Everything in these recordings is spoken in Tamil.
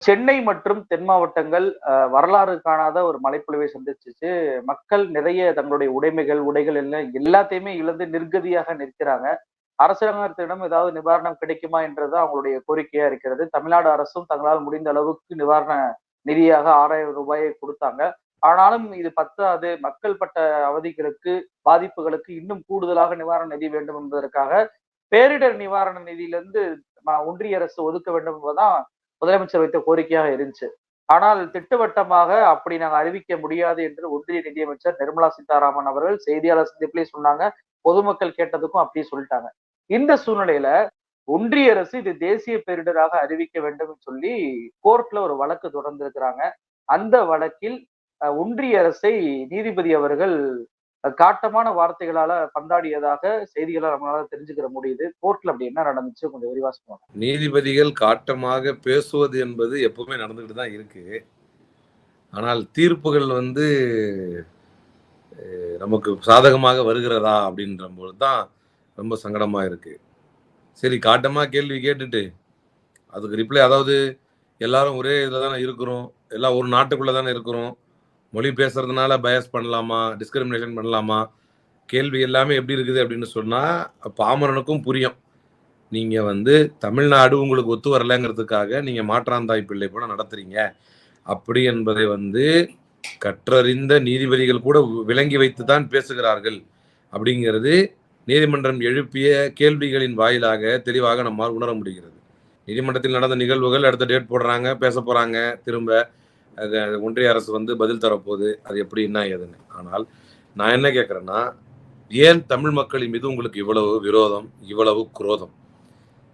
சென்னை மற்றும் தென் மாவட்டங்கள் வரலாறு காணாத ஒரு மழைப்பொழிவை சந்திச்சுச்சு. மக்கள் நிறைய தங்களுடைய உடைமைகள், உடைகள் எல்லாம் எல்லாத்தையுமே இழந்து நிர்கதியாக நிற்கிறாங்க. அரசாங்கத்திடம் ஏதாவது நிவாரணம் கிடைக்குமா என்றது அவங்களுடைய கோரிக்கையா இருக்கிறது. தமிழ்நாடு அரசும் தங்களால் முடிந்த அளவுக்கு நிவாரண நிதியாக ரூ. 6,000 குடுத்தாங்க. ஆனாலும் இது பத்தாது. மக்கள் பட்ட அவதிகளுக்கு, பாதிப்புகளுக்கு இன்னும் கூடுதலாக நிவாரண நிதி வேண்டும் என்பதற்காக பேரிடர் நிவாரண நிதியிலிருந்து ஒன்றிய அரசு ஒதுக்க வேண்டும் என்பதுதான் முதலமைச்சர் வைத்த கோரிக்கையாக இருந்துச்சு. ஆனால் திட்டவட்டமாக அப்படி நாங்க அறிவிக்க முடியாது என்று ஒன்றிய நிதியமைச்சர் நிர்மலா சீதாராமன் அவர்கள் செய்தியாளர் சந்திப்பிலே சொன்னாங்க. பொதுமக்கள் கேட்டதுக்கும் அப்படியே சொல்லிட்டாங்க. இந்த சூழ்நிலையில ஒன்றிய அரசு இது தேசிய பேரிடராக அறிவிக்க வேண்டும் சொல்லி கோர்ட்ல ஒரு வழக்கு தொடர்ந்திருக்கிறாங்க. அந்த வழக்கில் ஒன்றிய அரசை நீதிபதி அவர்கள் காட்டமான வார்த்தைகளால பந்தாடியதாக செய்திகளால் நம்மளால தெரிஞ்சுக்கிற முடியுது. கோர்ட்ல அப்படி என்ன நடந்துச்சு கொஞ்சம் விரிவா சொல்லுவாங்க. நீதிபதிகள் காட்டமாக பேசுவது என்பது எப்பவுமே நடந்துகிட்டு தான் இருக்கு. ஆனால் தீர்ப்புகள் நமக்கு சாதகமாக வருகிறதா அப்படின்ற போது தான் ரொம்ப சங்கடமா இருக்கு. சரி, காட்டமா கேள்வி கேட்டுட்டு அதுக்கு ரிப்ளை, அதாவது எல்லாரும் ஒரே இதில் தானே இருக்கிறோம், எல்லாம் ஒரு நாட்டுக்குள்ள தானே இருக்கிறோம், மொழி பேசுறதுனால பயஸ் பண்ணலாமா, டிஸ்கிரிமினேஷன் பண்ணலாமா, கேள்வி எல்லாமே எப்படி இருக்குது அப்படின்னு சொன்னா பாமரனுக்கும் புரியும். நீங்க தமிழ்நாடு உங்களுக்கு ஒத்து வரலங்கிறதுக்காக நீங்க மாற்றாந்தாய் பிள்ளை போல நடத்துறீங்க அப்படி என்பதை கற்றறிந்த நீதிபதிகள் கூட விளங்கி வைத்துதான் பேசுகிறார்கள் அப்படிங்கிறது நீதிமன்றம் எழுப்பிய கேள்விகளின் வாயிலாக தெளிவாக நம்மால் உணர முடிகிறது. நீதிமன்றத்தில் நடந்த நிகழ்வுகள் அடுத்த டேட் போடுறாங்க, பேச போறாங்க, திரும்ப ஒன்றிய அரசு பதில் தரப்போகுது, அது எப்படி என்ன ஏதுன்னு. ஆனால் நான் என்ன கேட்கறேன்னா, ஏன் தமிழ் மக்களின் மீது உங்களுக்கு இவ்வளவு விரோதம், இவ்வளவு குரோதம்?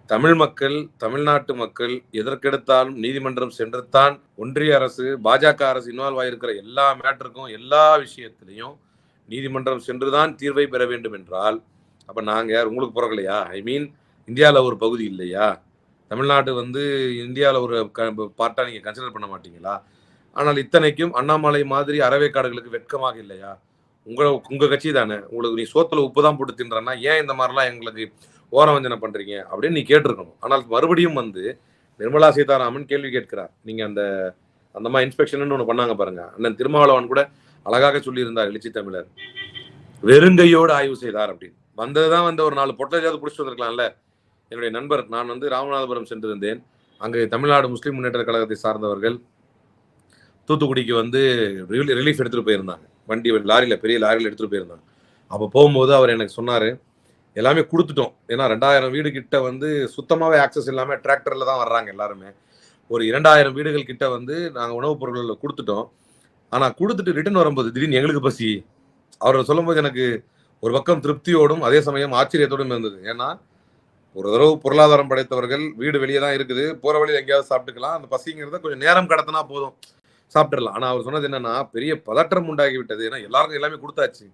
தமிழ் மக்கள், தமிழ்நாட்டு மக்கள் எதற்கெடுத்தாலும் நீதிமன்றம் சென்றுத்தான் ஒன்றிய அரசு, பாஜக அரசு இன்வால்வ் ஆகியிருக்கிற எல்லா மேட்டருக்கும், எல்லா விஷயத்திலையும் நீதிமன்றம் சென்றுதான் தீர்வை பெற வேண்டும் என்றால், அப்ப நாங்க யார், உங்களுக்கு பிறக்கலையா? ஐ மீன், இந்தியாவில் ஒரு பகுதி இல்லையா? தமிழ்நாடு இந்தியாவில் ஒரு பார்ட்டா நீங்க கன்சிடர் பண்ண மாட்டீங்களா? ஆனால் இத்தனைக்கும் அண்ணாமலை மாதிரி அறவேக்காடுகளுக்கு வெட்கமாக இல்லையா? உங்க கட்சி தானே, உங்களுக்கு நீ சோத்துல உப்பு தான் போட்டு தின்றன்னா ஏன் இந்த மாதிரிலாம் எங்களுக்கு ஓரவஞ்சனை பண்றீங்க அப்படின்னு நீ கேட்டிருக்கணும். ஆனால் மறுபடியும் நிர்மலா சீதாராமன் கேள்வி கேட்கிறார். நீங்க அந்த மாதிரி இன்ஸ்பெக்ஷன் ஒண்ணு பண்ணாங்க பாருங்க, அண்ணன் திருமாவளவன் கூட அழகாக சொல்லியிருந்தார், எழுச்சி தமிழர் வெறுங்கையோடு ஆய்வு செய்தார் அப்படின்னு. வந்ததுதான் ஒரு 4 பொட்டலையாவது பிடிச்சிட்டு வந்திருக்கலாம்ல. என்னுடைய நண்பர், நான் ராமநாதபுரம் சென்றிருந்தேன். அங்கு தமிழ்நாடு முஸ்லிம் முன்னேற்ற கழகத்தை சார்ந்தவர்கள் தூத்துக்குடிக்கு ரிலீஃப் எடுத்துட்டு போயிருந்தாங்க. வண்டி லாரியில, பெரிய லாரியில எடுத்துட்டு போயிருந்தாங்க. அப்போ போகும்போது அவர் எனக்கு சொன்னாரு, எல்லாமே கொடுத்துட்டோம், ஏன்னா 2000 வீடு கிட்ட சுத்தமாவே ஆக்சஸ் இல்லாம டிராக்டர்ல தான் வர்றாங்க எல்லாருமே. ஒரு 2000 வீடுகள் கிட்ட நாங்க உணவுப் பொருட்கள் கொடுத்துட்டோம். ஆனா கொடுத்துட்டு ரிட்டர்ன் வரும்போது திடீர்னு எங்களுக்கு பசி. அவர் சொல்லும்போது எனக்கு ஒரு பக்கம் திருப்தியோடும் அதே சமயம் ஆச்சரியத்தோடும் இருந்தது. ஏன்னா ஒரு தடவை பொருளாதாரம் படைத்தவர்கள், வீடு வெளியே தான் இருக்குது, போற வழியில் எங்கேயாவது சாப்பிட்டுக்கலாம், அந்த பசிங்கிறத கொஞ்சம் நேரம் கடத்தினா போதும், சாப்பிட்டுடலாம். ஆனா அவர் சொன்னது என்னன்னா, பெரிய பதற்றம் உண்டாகி விட்டது. ஏன்னா எல்லாருக்கும் எல்லாமே கொடுத்தாச்சு.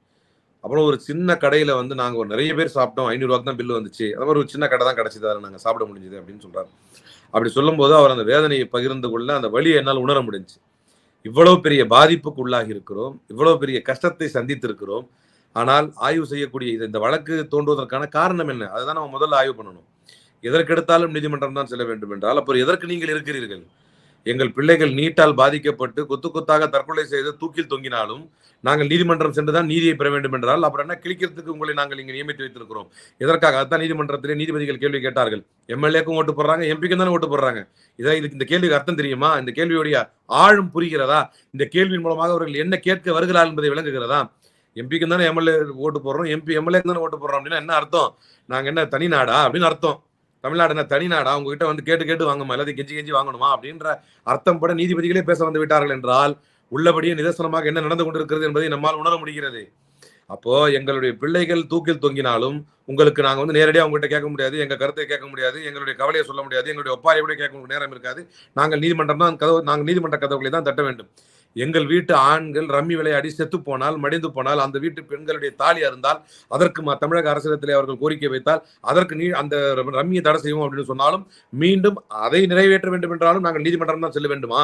அப்புறம் ஒரு சின்ன கடையில நாங்க ஒரு நிறைய பேர் சாப்பிட்டோம், 500 ரூபாய்க்கு தான் பில்லு வந்துச்சு, அது மாதிரி ஒரு சின்ன கடை தான் கிடைச்சது, அதில் நாங்க சாப்பிட முடிஞ்சது அப்படின்னு சொல்றாரு. அப்படி சொல்லும் போது அவர் அந்த வேதனையை பகிர்ந்து கொள்ள அந்த வழியை என்னால் உணர முடிஞ்சு. இவ்வளவு பெரிய பாதிப்புக்கு உள்ளாகி இருக்கிறோம், இவ்வளவு பெரிய கஷ்டத்தை சந்தித்திருக்கிறோம். ஆனால் ஆய்வு செய்யக்கூடிய இந்த வழக்கு தோன்றுவதற்கான காரணம் என்ன? அதுதான் நம்ம முதல்ல ஆய்வு பண்ணணும். எதற்கெடுத்தாலும் நீதிமன்றம் தான் செல்ல வேண்டும் என்றால் அப்புறம் எதற்கு நீங்கள் இருக்கிறீர்கள்? எங்கள் பிள்ளைகள் நீட்டால் பாதிக்கப்பட்டு கொத்து கொத்தாக தற்கொலை செய்து தூக்கில் தொங்கினாலும் நாங்கள் நீதிமன்றம் சென்றுதான் நீதியை பெற வேண்டும் என்றால் அப்புறம் என்ன கிழிக்கிறதுக்கு உங்களை நாங்கள் இங்கே நியமித்து வைத்திருக்கிறோம்? எதற்காக? அதுதான் நீதிமன்றத்திலே நீதிபதிகள் கேள்வி கேட்டார்கள். எம்எல்ஏக்கும் ஓட்டு போடுறாங்க, எம்பிக்கும் தானே ஓட்டு போடுறாங்க. இதுக்கு இந்த கேள்விக்கு அர்த்தம் தெரியுமா? இந்த கேள்வியுடைய ஆழம் புரிகிறதா? இந்த கேள்வியின் மூலமாக அவர்கள் என்ன கேட்க வருகிறார்கள் என்பதை விளங்குகிறதா? எம்பிக்கு தானே எம்எல்ஏ ஓட்டு போடுறோம், எம்எல்ஏ தானே ஓட்டு போடுறோம் அப்படின்னா என்ன அர்த்தம்? நாங்க என்ன தனி நாடா அப்படின்னு அர்த்தம்? தமிழ்நாடு என்ன தனி நாடா? உங்ககிட்ட கேட்டு வாங்கணுமா, எல்லாத்தையும் கெஞ்சி வாங்கணுமா அப்படின்ற அர்த்தம் பட நீதிபதிகளே பேச வந்து விட்டார்கள் என்றால் உள்ளபடியே நிதர்சனமாக என்ன நடந்து கொண்டிருக்கிறது என்பதை நம்மால் உணர முடிகிறது. அப்போ எங்களுடைய பிள்ளைகள் தூக்கில் தொங்கினாலும் உங்களுக்கு நாங்க நேரடியாக உங்ககிட்ட கேட்க முடியாது, எங்க கருத்தை கேட்க முடியாது, எங்களுடைய கவலையை சொல்ல முடியாது, எங்களுடைய ஒப்பாரை கூட கேட்க நேரம் இருக்காது. நாங்கள் நீதிமன்றம் தான் நாங்கள் நீதிமன்ற கதவுகளை தான் தட்ட வேண்டும். எங்கள் வீட்டு ஆண்கள் ரம்மி விளையாடி செத்து போனால், மடிந்து போனால், அந்த வீட்டு பெண்களுடைய தாலி அறுந்தால் அதற்கு தமிழக அரசிடத்திலே அவர்கள் கோரிக்கை வைத்தால் அதற்கு அந்த ரம்மியை தடை செய்வோம் அப்படின்னு சொன்னாலும் மீண்டும் அதை நிறைவேற்ற வேண்டும் என்றாலும் நாங்கள் நீதிமன்றம் தான் செல்ல வேண்டுமா?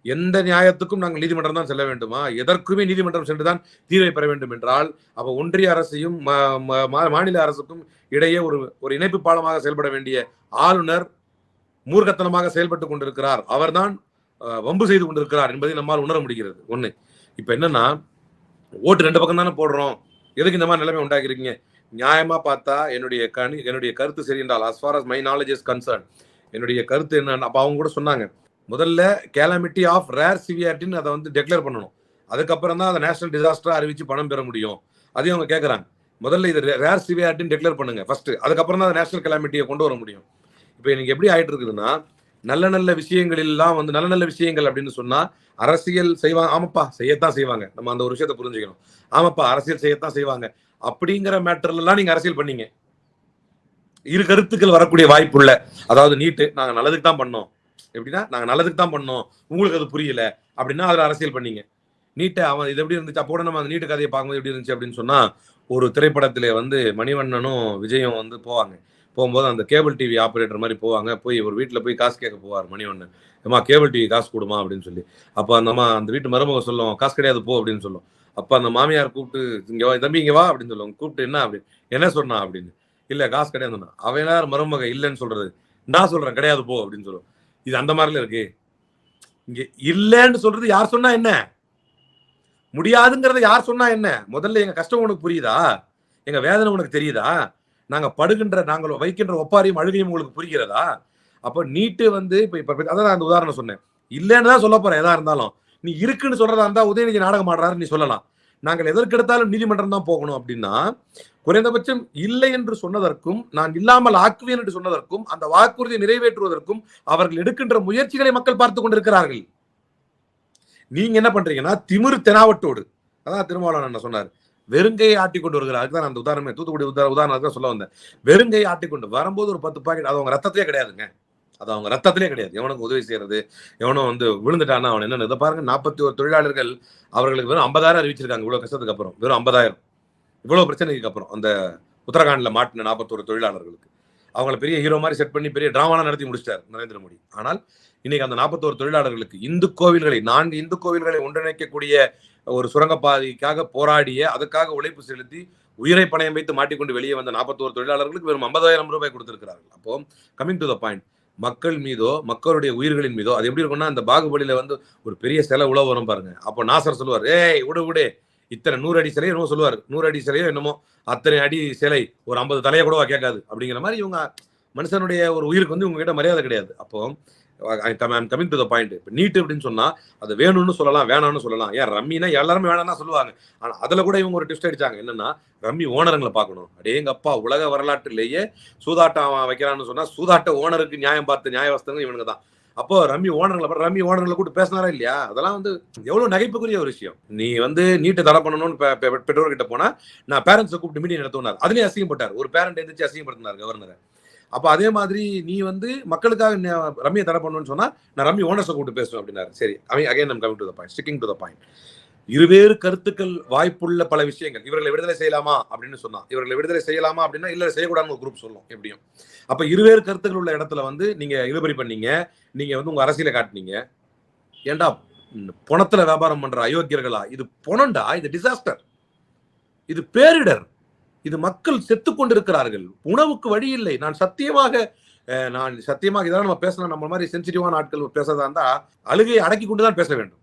எந்த நியாயத்துக்கும் நாங்கள் நீதிமன்றம் தான் செல்ல வேண்டுமா? எதற்குமே நீதிமன்றம் சென்றுதான் தீர்வை பெற வேண்டும் என்றால் அப்ப ஒன்றிய அரசையும் மாநில அரசுக்கும் இடையே ஒரு இணைப்பு பாலமாக செயல்பட வேண்டிய ஆளுநர் மூர்க்கத்தனமாக செயல்பட்டு கொண்டிருக்கிறார், அவர்தான் வம்பு செய்து கொண்டிருக்கிறார் என்பதை நம்மால் உணர முடிகிறது. ஒண்ணு. இப்ப என்னன்னா, ஓட்டு 2 பக்கம் தானே போடுறோம், எதுக்கு இந்த மாதிரி நிலைமை உண்டாக்கிருக்கீங்க? நியாயமா பார்த்தா என்னுடைய கருத்து சரி என்றால், as far as my knowledge is concerned, என்னுடைய கருத்து என்ன, அப்ப அவங்க கூட சொன்னாங்க, முதல்ல கேலமிட்டி ஆஃப் ரேர் சிவியாரிட்டின்னு அதை வந்து டெக்ளேர் பண்ணணும், அதுக்கப்புறம் தான் அதை நேஷனல் டிசாஸ்டரா அறிவிச்சு பணம் பெற முடியும். அதையும் அவங்க கேட்கறாங்க. முதல்ல இது ரேர் சிவியாரிட்டின்னு டெக்ளேர் பண்ணுங்க ஃபர்ஸ்ட், அதுக்கப்புறம் தான் நேஷனல் கெலாமிட்டியை கொண்டு வர முடியும். இப்போ எனக்கு எப்படி ஆயிட்டு இருக்குதுன்னா, நல்ல நல்ல விஷயங்கள் எல்லாம் வந்து நல்ல நல்ல விஷயங்கள் அப்படின்னு சொன்னா அரசியல் செய்வாங்க. ஆமாப்பா செய்யத்தான் செய்வாங்க, நம்ம அந்த ஒரு விஷயத்தை புரிஞ்சுக்கணும். ஆமாப்பா அரசியல் செய்யத்தான் செய்வாங்க அப்படிங்கிற மேட்டர்ல எல்லாம் நீங்க அரசியல் பண்ணீங்க. இரு கருத்துக்கள் வரக்கூடிய வாய்ப்புள்ள, அதாவது நீட்டு நாங்க நல்லதுக்கு தான் பண்ணோம், எப்படின்னா நாங்க நல்லதுக்கு தான் பண்ணோம், உங்களுக்கு அது புரியல அப்படின்னா அதுல அரசியல் பண்ணீங்க. நீட்டை அவன் இது எப்படி இருந்துச்சு, அப்போ நம்ம அந்த நீட்டு கதையை பார்க்கும்போது எப்படி இருந்துச்சு அப்படின்னு சொன்னா, ஒரு திரைப்படத்திலே வந்து மணிவண்ணனும் விஜயும் வந்து போவாங்க. போகும்போது அந்த கேபிள் டிவி ஆப்ரேட்டர் மாதிரி போவாங்க, போய் ஒரு வீட்டில் போய் காசு கேட்க போவார் மணிவண்ணன். ஏமா கேபிள் டிவி காசு கொடுமா அப்படின்னு சொல்லி. அப்போ அந்த வீட்டு மருமக சொல்லுவோம், காசு கிடையாது போ அப்படின்னு சொல்லும். அப்போ அந்த மாமியார் கூப்பிட்டு, இங்க வா தம்பி இங்க வா அப்படின்னு சொல்லுவாங்க. கூப்பிட்டு என்ன அப்படின்னு, என்ன சொன்னா அப்படின்னு, இல்ல காசு கிடையாதுன்னா. அவன் யார் மருமக இல்லைன்னு சொல்றது, நான் சொல்றேன் கிடையாது போ அப்படின்னு சொல்லுவோம். இது அந்த மாதிரில இருக்கு. இங்க இல்லைன்னு சொல்றது யார் சொன்னா என்ன, முடியாதுங்கிறத யார் சொன்னா என்ன? முதல்ல எங்க கஷ்டம் உனக்கு புரியுதா, எங்க வேதனை உனக்கு தெரியுதா, நாங்கள் வைக்கின்ற ஒப்பாரியும் அழுகையும் உங்களுக்கு புரிகிறதா? அப்ப நீட்டு வந்து இப்ப அதான் அந்த உதாரணம் சொன்னேன். இல்லைன்னு தான் சொல்ல போறேன். எதா இருந்தாலும் நீ இருக்குன்னு சொல்றதா இருந்தா உதயநிதி நாடகம் ஆடுறாரு நீ சொல்லலாம். நாங்கள் எதற்கெடுத்தாலும் நீதிமன்றம் தான் போகணும் அப்படின்னா, குறைந்தபட்சம் இல்லை என்று சொன்னதற்கும் நான் இல்லாமல் ஆக்குவேன் என்று சொன்னதற்கும் அந்த வாக்குறுதியை நிறைவேற்றுவதற்கும் அவர்கள் எடுக்கின்ற முயற்சிகளை மக்கள் பார்த்து கொண்டிருக்கிறார்கள். நீங்க என்ன பண்றீங்கன்னா திமிரு தெனாவட்டோடு, அதான் திருமாவளவன் சொன்னார், வெறுங்கையை ஆட்டி கொண்டு வருகிறார். அதுதான் அந்த உதாரணமே, தூத்துக்குடி உதாரணம் சொல்ல வந்தேன். வெறுங்கையை ஆட்டி கொண்டு வரும்போது ஒரு 10 பாக்கெட், அது அவங்க ரத்தத்திலே கிடையாதுங்க, அது அவங்க ரத்தத்திலே கிடையாது. எவனுக்கு உதவி செய்யறது, எவனும் வந்து விழுந்துட்டானா அவன் என்ன, இதை பாருங்க 41 தொழிலாளர்கள், அவர்களுக்கு வெறும் 50,000 அறிவிச்சிருக்காங்க. இவ்வளவு கஷ்டத்துக்கு அப்புறம் வெறும் 50,000, இவ்வளவு பிரச்சனைக்கு அப்புறம் அந்த உத்தரகாண்ட்ல மாட்டின 41 தொழிலாளர்களுக்கு அவங்கள பெரிய ஹீரோ மாதிரி செட் பண்ணி பெரிய டிராமாலாம் நடத்தி முடிச்சிட்டார் நரேந்திர மோடி. ஆனால் இன்னைக்கு அந்த 41 தொழிலாளர்களுக்கு 4 இந்து கோவில்களை ஒன்றிணைக்கக்கூடிய ஒரு சுரங்கப்பாதைக்காக போராடிய, அதுக்காக உழைப்பு செலுத்தி உயிரை பணயம் வைத்து மாட்டிக்கொண்டு வெளியே வந்த 41 தொழிலாளர்களுக்கு வெறும் 50,000 ரூபாய் கொடுத்திருக்கிறார்கள். அப்போ கமிங் டு த பாயிண்ட், மக்கள் மீதோ மக்களுடைய உயிர்களின் மீதோ அது எப்படி இருக்கும்னா, அந்த பாகுபலியில வந்து ஒரு பெரிய சிலை உழவு வரும் பாருங்க. அப்போ நாசர் சொல்லுவார், ஏய் விடு இத்தனை 100 அடி சிலையோ என்னமோ சொல்லுவார், 100 அடி சிலையோ என்னமோ, அத்தனை அடி சிலை ஒரு 50 தலையை கூடவா கேட்காது அப்படிங்கிற மாதிரி இவங்க மனுஷனுடைய ஒரு உயிருக்கு வந்து உங்ககிட்ட மரியாதை கிடையாது. அப்போ கமிங் டு த பாயிண்ட், இப்போ நீட் அப்படின்னு சொன்னா அது வேணும்னு சொல்லலாம், வேணாம்னு சொல்லலாம். ஏன் ரம்மினா எல்லாருமே வேணாம்னா சொல்லுவாங்க. ஆனா அதுல கூட இவங்க ஒரு ட்விஸ்ட் அடிச்சாங்க. என்னன்னா, ரம்மி ஓனருங்களை பார்க்கணும். எங்க அப்பா உலக வரலாற்றிலேயே சூதாட்டம் வைக்கிறான்னு சொன்னா சூதாட்ட ஓனருக்கு நியாயம் பார்த்து நியாயவஸ்தங்க இவனுங்க தான். அப்போ ரம்மி ஓனர்களை கூப்பிட்டு பேசினாரா இல்லையா? அதெல்லாம் வந்து எவ்வளவு நகைப்புக்குரிய ஒரு விஷயம். நீ வந்து நீட்டை தடை பண்ணணும்னு பெற்றோர்கிட்ட போனா நான் பேரண்ட்ஸை கூப்பிட்டு மீட்டிங் நடத்துனார், அதுலயும் அசிங்கப்பட்டார். ஒரு பேரண்ட் எந்திரிச்சு அசிங்கப்படுத்தினார் கவர்னரை. அப்ப அதே மாதிரி நீ வந்து மக்களுக்காக ரம்மியை தடை பண்ணணும்னு சொன்னா நான் ரம்மி ஓனர்ஸை கூப்பிட்டு பேசுவேன் அப்படின்னாரு. சரி, அகைன் நம்ம coming to the point, sticking to the point. இருவேறு கருத்துக்கள் வாய்ப்புள்ள பல விஷயங்கள். இவர்களை விடுதலை செய்யலாமா அப்படின்னு சொன்னா, இவர்களை விடுதலை செய்யலாமா அப்படின்னா இல்ல செய்யக்கூடாதுன்னு ஒரு குரூப் சொல்லும் எப்படியும். அப்ப இருவேறு கருத்துக்கள் உள்ள இடத்துல வந்து நீங்க இழுபறி பண்ணீங்க, நீங்க வந்து உங்க அரசியலை காட்டினீங்க. ஏண்டா பணத்துல வியாபாரம் பண்ற அயோக்கியர்களா? இது பணம்டா, இது டிசாஸ்டர், இது பேரிடர், இது மக்கள் செத்து கொண்டிருக்கிறார்கள், உணவுக்கு வழி இல்லை. நான் சத்தியமாக இதெல்லாம் நம்ம பேசலாம். நம்ம மாதிரி சென்சிட்டிவான ஆட்கள் பேசுறதா இருந்தா அழுகையை அடக்கி கொண்டுதான் பேச வேண்டும்.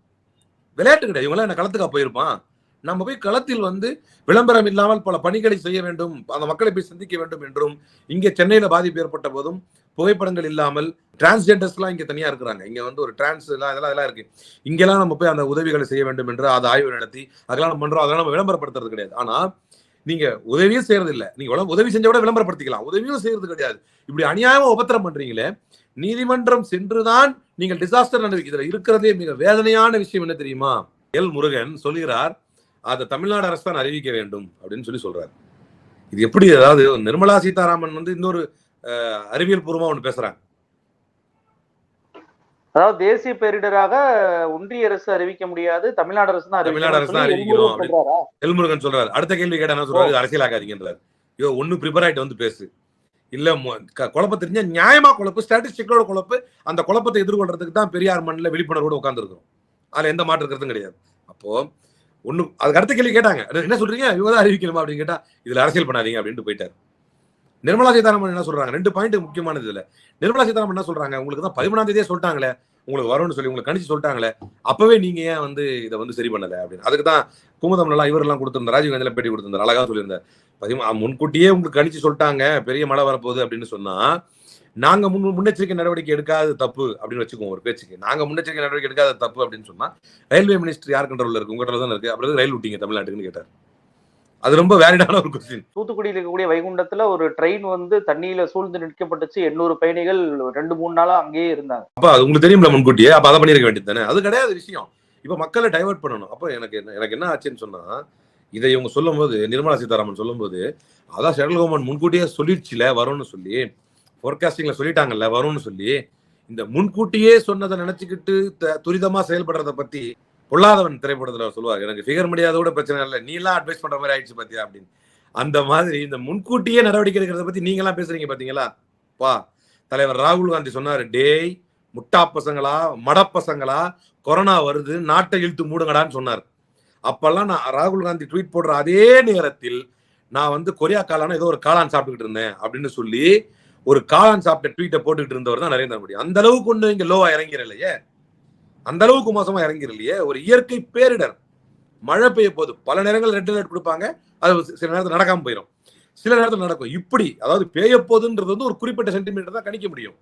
விளையாட்டு கிடையாது. இவங்களாம் என்ன களத்துக்கா போயிருப்பான்? நம்ம போய் களத்தில் வந்து விளம்பரம் இல்லாமல் பல பணிகளை செய்ய வேண்டும், அந்த மக்களை போய் சந்திக்க வேண்டும் என்றும், இங்க சென்னையில பாதிப்பு ஏற்பட்ட போதும் புகைப்படங்கள் இல்லாமல் டிரான்ஸ்ஜெண்டர்ஸ்லாம் இங்க தனியா இருக்கிறாங்க. இங்க வந்து ஒரு டிரான்ஸ் இதெல்லாம் இருக்கு. இங்கெல்லாம் நம்ம போய் அந்த உதவிகளை செய்ய வேண்டும் என்று அதை ஆய்வு நடத்தி அதெல்லாம் நம்ம பண்றோம். அதெல்லாம் நம்ம விளம்பரப்படுத்துறது கிடையாது. ஆனா நீங்க உதவியும் செய்யறது இல்லை. நீங்க உதவி செஞ்ச விட விளம்பரப்படுத்திக்கலாம், உதவியும் செய்யறது கிடையாது. இப்படி அநியாயமா உபத்திரம் பண்றீங்களே. நீதிமன்றம் சென்றுதான் நீங்கள் டிசாஸ்டர் நடவடிக்கை. இதுல இருக்கிறதே மிக வேதனையான விஷயம் என்ன தெரியுமா? எல் முருகன் சொல்கிறார், அதை தமிழ்நாடு அரசு தான் அறிவிக்க வேண்டும் அப்படின்னு சொல்றாரு. இது எப்படி? அதாவது நிர்மலா சீதாராமன் வந்து இன்னொரு அறிவியல் பூர்வமா ஒண்ணு பேசுறாங்க. அதாவது தேசிய பேரிடராக ஒன்றிய அரசு அறிவிக்க முடியாது, தமிழ்நாடு அரசு தான் அறிவிக்கணும். எல்முருகன் சொல்றாரு. அடுத்த கேள்வி கேட்டா என்ன சொல்றாரு? அரசியலாக்காதீங்கன்றாரு. ஐயோ, ஒண்ணு ப்ரிப்பேர் ஆயிட்டு வந்து பேசு, இல்ல குழப்பம் தெரிஞ்ச நியாயமா குழப்பு, ஸ்டாட்டிஸ்டிக்கோட குழப்பு. அந்த குழப்பத்தை எதிர்கொள்றதுக்கு தான் பெரியார் மண்ணில் விழிப்புணர்வோடு உட்கார்ந்து இருக்கிறோம். அதுல எந்த மாற்று கருத்தும் கிடையாது. அப்போ அதுக்கு அடுத்த கேள்வி கேட்டாங்க, என்ன சொல்றீங்க, இவங்க தான் அறிவிக்கணுமா அப்படின்னு கேட்டா, இதுல அரசியல் பண்ணாதீங்க அப்படின்ட்டு போயிட்டாரு. நிர்மலா சீதாராமன் என்ன சொல்றாங்க, 2 பாயிண்ட் முக்கியமானது இதுல. நிர்மலா சீதாராமன் என்ன சொல்றாங்க, உங்களுக்கு தான் 13ஆம் தேதியே சொல்லிட்டாங்களே, உங்களுக்கு வரும்னு சொல்லி உங்களுக்கு கணிச்சு சொல்லிட்டாங்களே, அப்பவே நீங்க ஏன் வந்து இதை வந்து சரி பண்ணல அப்படின்னு. அதுக்கு தான் குமுதம்லாம் இவரெல்லாம் கொடுத்திருந்தார், ராஜீவ் காந்தியில பேட்டி கொடுத்திருந்தார், அழகா சொல்லியிருந்தார். முன்கூட்டியே உங்களுக்கு கணிச்சு சொல்லிட்டாங்க பெரிய மழை வரப்போகுது அப்படின்னு சொன்னா, நாங்க முன்னெச்சரிக்கை நடவடிக்கை எடுக்காத தப்பு அப்படின்னு வச்சுக்கோங்க ஒரு பேச்சுக்கு. நாங்க முன்னெச்சரிக்கை நடவடிக்கை எடுக்காத தப்பு அப்படின்னு சொன்னா, ரயில்வே மினிஸ்டர் யார் கண்ட்ரோல்ல இருக்கு, உங்க கண்ட்ரோல் தானே இருக்கு, அப்புறம் ரயில் விட்டீங்க தமிழ்நாட்டுக்குன்னு கேட்டார். அது ரொம்ப வேலிடான ஒரு கொஸ்டின். தூத்துக்குடியில் இருக்கக்கூடிய வைகுண்டத்துல ஒரு ட்ரெயின் வந்து தண்ணியில சூழ்ந்து நிற்கப்பட்டுச்சு. 800 பயணிகள் 2-3 நாளா அங்கேயே இருந்தாங்க. அப்ப அது உங்களுக்கு தெரியும்ல முன்கூட்டியே, அப்ப அதை பண்ணிருக்க வேண்டியது தானே. அது கிடையாது விஷயம். இப்ப மக்களை டைவர்ட் பண்ணணும். அப்ப எனக்கு என்ன ஆச்சுன்னு சொன்னா, இதை இவங்க சொல்லும் போது, நிர்மலா சீதாராமன் சொல்லும் போது, அதான் சென்ட்ரல் கவர்மெண்ட் முன்கூட்டியே சொல்லிடுச்சுல வரும்னு சொல்லி, போர்காஸ்டிங்ல சொல்லிட்டாங்கல்ல வரும்னு சொல்லி, இந்த முன்கூட்டியே சொன்னதை நினைச்சுக்கிட்டு துரிதமா செயல்படுறத பத்தி பொல்லாதவன் திரைப்படத்துல சொல்லுவாங்க, எனக்கு ஃபிகர் முடியாதோட பிரச்சனை இல்லை, நீ எல்லாம் அட்வைஸ் பண்ற மாதிரி ஆயிடுச்சு பாத்தியா அப்படின்னு. அந்த மாதிரி இந்த முன்கூட்டியே நடவடிக்கை எடுக்கிறத பத்தி நீங்க எல்லாம் பேசுறீங்க பாத்தீங்களா. பா தலைவர் ராகுல் காந்தி சொன்னாரு, டேய் முட்டா பசங்களா மடப்பசங்களா, கொரோனா வருது நாட்டை இழுத்து மூடுங்கடான்னு சொன்னார். அப்பெல்லாம் நான் ராகுல் காந்தி ட்வீட் போடுற அதே நேரத்தில் நான் வந்து கொரியா காளான ஏதோ ஒரு காளான் சாப்பிட்டுக்கிட்டு இருந்தேன் அப்படின்னு சொல்லி ஒரு காளான் சாப்பிட்ட ட்வீட்டை போட்டுக்கிட்டு இருந்தவர் தான் நரேந்திர மோடி. அந்த அளவுக்கு ஒண்ணு இங்க லோவா இறங்கிறலையே, அந்த அளவுக்கு மோசமா இறங்கிறலையே. ஒரு இயற்கை பேரிடர், மழை பெய்ய போது பல நேரங்கள் ரெட் அலர்ட் கொடுப்பாங்க, அது சில நேரத்தில் நடக்காம போயிடும், சில நேரத்தில் நடக்கும். இப்படி அதாவது பெய்ய போகுதுன்றது வந்து ஒரு குறிப்பிட்ட சென்டிமீட்டர் தான் கணிக்க முடியும்.